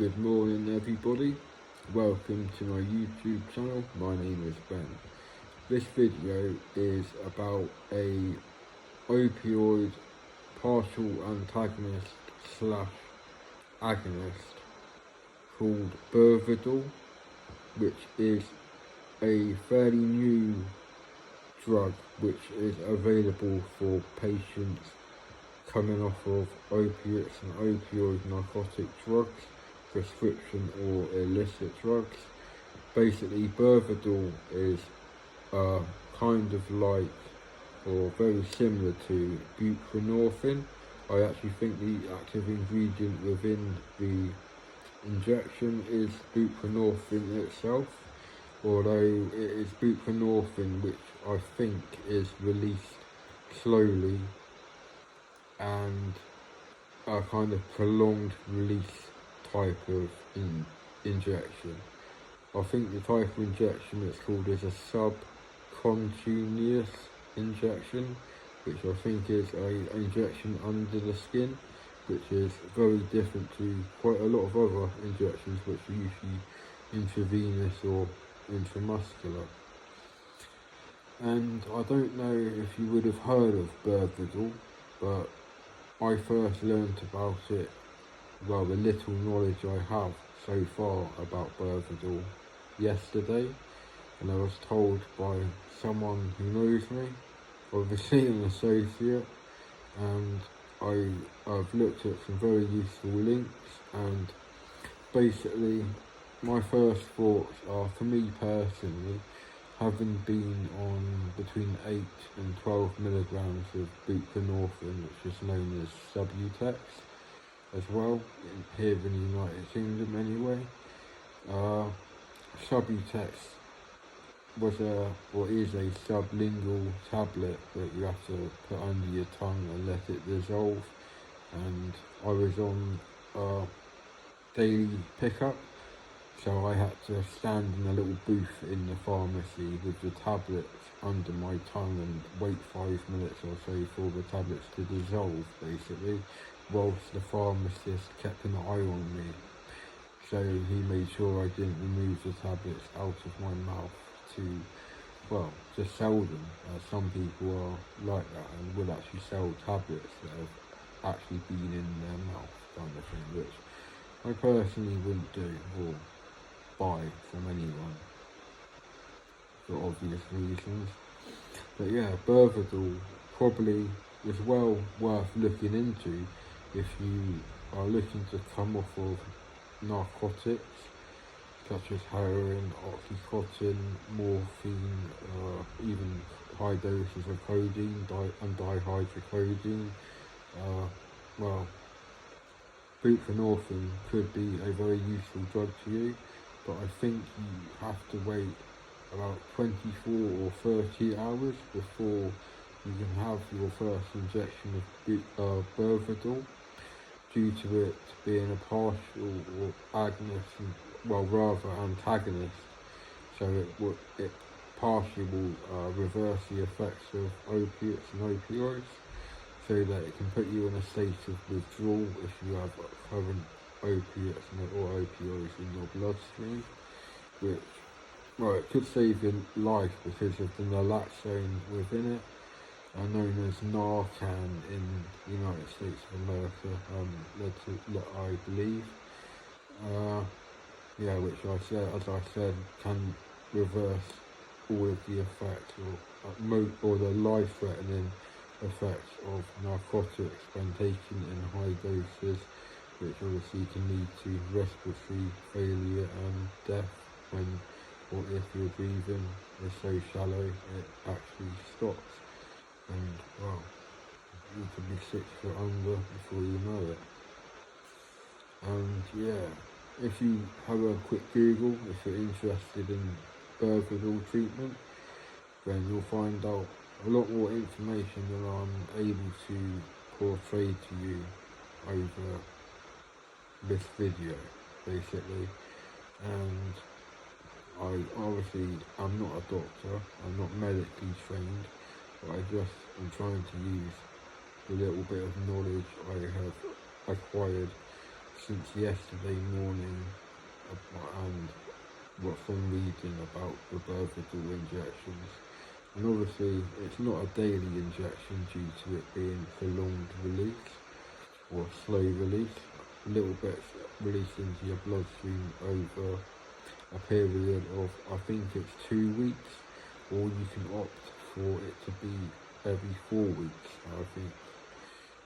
Good morning everybody, welcome to my YouTube channel. My name is Ben. This video is about a opioid partial antagonist slash agonist called Buvidal, which is a fairly new drug which is available for patients coming off of opiates and opioid narcotic drugs, prescription or illicit drugs. Basically, Buvidal is kind of like, or very similar to buprenorphine. I actually think the active ingredient within the injection is buprenorphine itself, although it is buprenorphine which I think is released slowly and a kind of prolonged release type of injection. I think the type of injection it's called is a subcutaneous injection, which I think is an injection under the skin, which is very different to quite a lot of other injections which are usually intravenous or intramuscular. And I don't know if you would have heard of Buvidal, but I first learned about it, well, the little knowledge I have so far about Buvidal yesterday, and I was told by someone who knows me, obviously an associate, and I've looked at some very useful links, and basically my first thoughts are, for me personally, having been on between 8 and 12 milligrams of buprenorphine, which is known as Subutex as well, here in the United Kingdom anyway. Subutex is a sublingual tablet that you have to put under your tongue and let it dissolve, and I was on daily pickup, so I had to stand in a little booth in the pharmacy with the tablets under my tongue and wait 5 minutes or so for the tablets to dissolve, basically, whilst the pharmacist kept an eye on me. So he made sure I didn't remove the tablets out of my mouth to, well, just sell them, as some people are like that and will actually sell tablets that have actually been in their mouth, kind of thing, which I personally wouldn't do or buy from anyone for obvious reasons. But yeah, Buvidal probably is well worth looking into if you are looking to come off of narcotics such as heroin, oxycontin, morphine, even high doses of codeine and dihydrocodeine. Well, buprenorphine could be a very useful drug to you, but I think you have to wait about 24 or 30 hours before you can have your first injection of Buvidal, due to it being a partial or agonist, well, rather antagonist, so it partially will reverse the effects of opiates and opioids, so that it can put you in a state of withdrawal if you have current opiates or opioids in your bloodstream, which, well, it could save your life because of the naloxone within it, known as Narcan in the United States of America, I believe. Yeah, which as I said, can reverse all of the effects or the life-threatening effects of narcotics when taken in high doses, which obviously can lead to respiratory failure and death when, or if your breathing is so shallow it actually stops, and well, you could be sick for under before you know it. And yeah, if you have a quick Google, if you're interested in Buvidal treatment, then you'll find out a lot more information than I'm able to portray to you over this video, basically. And I obviously am not a doctor, I'm not medically trained, but I just am trying to use the little bit of knowledge I have acquired since yesterday morning, and what from reading about the Buvidal injections. And obviously it's not a daily injection due to it being prolonged release or slow release. Little bits released into your bloodstream over a period of, I think it's 2 weeks, or you can opt for it to be every 4 weeks, I think.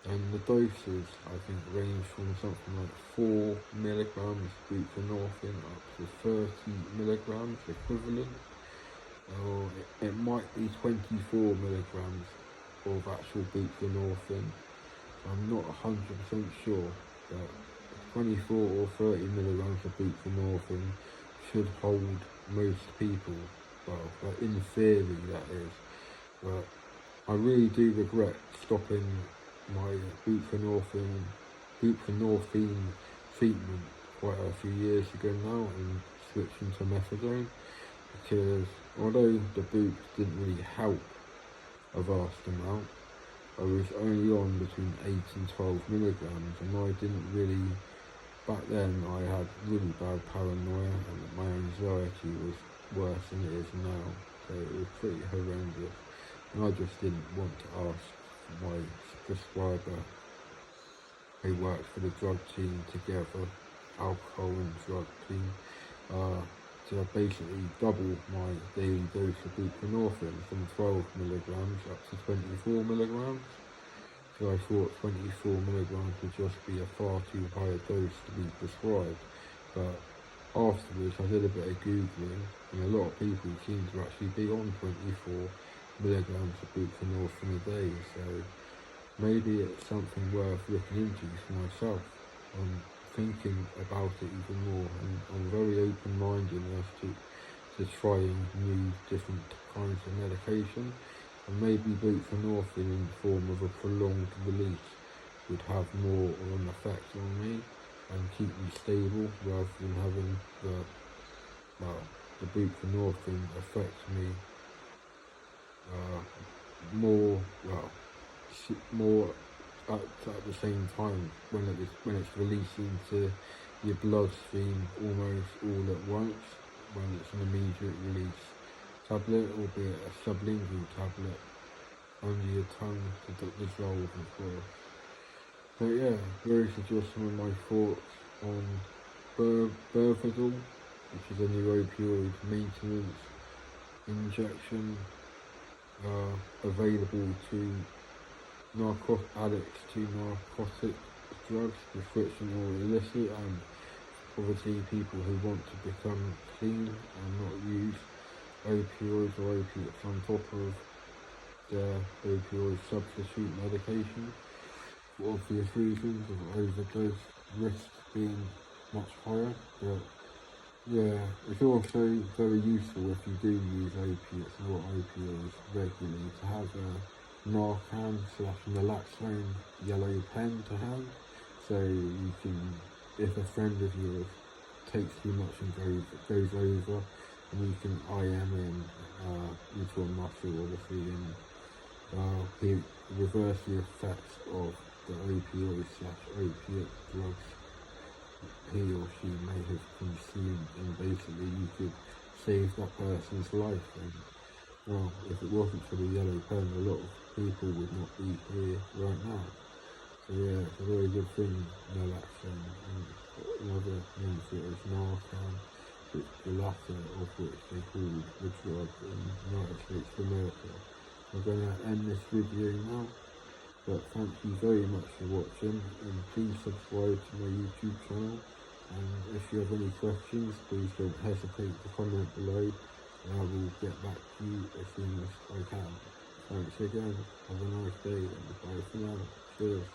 And the doses, I think, range from something like 4 milligrams buprenorphine up to 30 milligrams equivalent, or it might be 24 milligrams of actual buprenorphine. I'm not 100% sure, but 24 or 30 milligrams of buprenorphine should hold most people, well, in theory that is. But I really do regret stopping my buprenorphine treatment quite a few years ago now and switching to methadone, because although the boop didn't really help a vast amount, I was only on between 8 and 12 milligrams, and I didn't really, back then I had really bad paranoia and my anxiety was worse than it is now, so it was pretty horrendous, and I just didn't want to ask my prescriber, who worked for the drug team together, alcohol and drug team, to basically double my daily dose of buprenorphine from 12 milligrams up to 24 milligrams. So I thought 24 milligrams would just be a far too high a dose to be prescribed. But afterwards I did a bit of Googling, and a lot of people seem to actually be on 24 milligrams of buprenorphine a day, so maybe it's something worth looking into for myself. I'm thinking about it even more, and I'm very open-minded as to trying new different kinds of medication, and maybe buprenorphine in the form of a prolonged release would have more of an effect on me and keep me stable, rather than having the buprenorphine affect me more at the same time when it's releasing to your bloodstream almost all at once, when it's an immediate release tablet, or be it a sublingual tablet under your tongue to dissolve, of course. But yeah, those are just some of my thoughts on Buvidal, which is a new opioid maintenance injection available to addicts to narcotic drugs, prescription or illicit, and obviously people who want to become clean and not use opioids or opiates on top of their opioid substitute medication for obvious reasons of overdose risk being much higher. But yeah, it's also very useful if you do use opiates or opioids regularly to have a Narcan/naloxone yellow pen to hand, so you can, if a friend of yours takes too much and goes over, and you can IM him into a muscle, obviously, and reverse the effects of the opioid/opiate drugs he or she may have consumed, and basically you could save that person's life. And well, if it wasn't for the yellow pen, a lot of people would not be here right now. So yeah, it's a very good thing, naloxone, and another name for it is Narcan, which the latter of which they call the drug in the United States of America. I'm going to end this video now, but thank you very much for watching, and please subscribe to my YouTube channel, and if you have any questions, please don't hesitate to comment below, and I will get back to you as soon as I can. Thanks again, have a nice day, and bye for now. Cheers.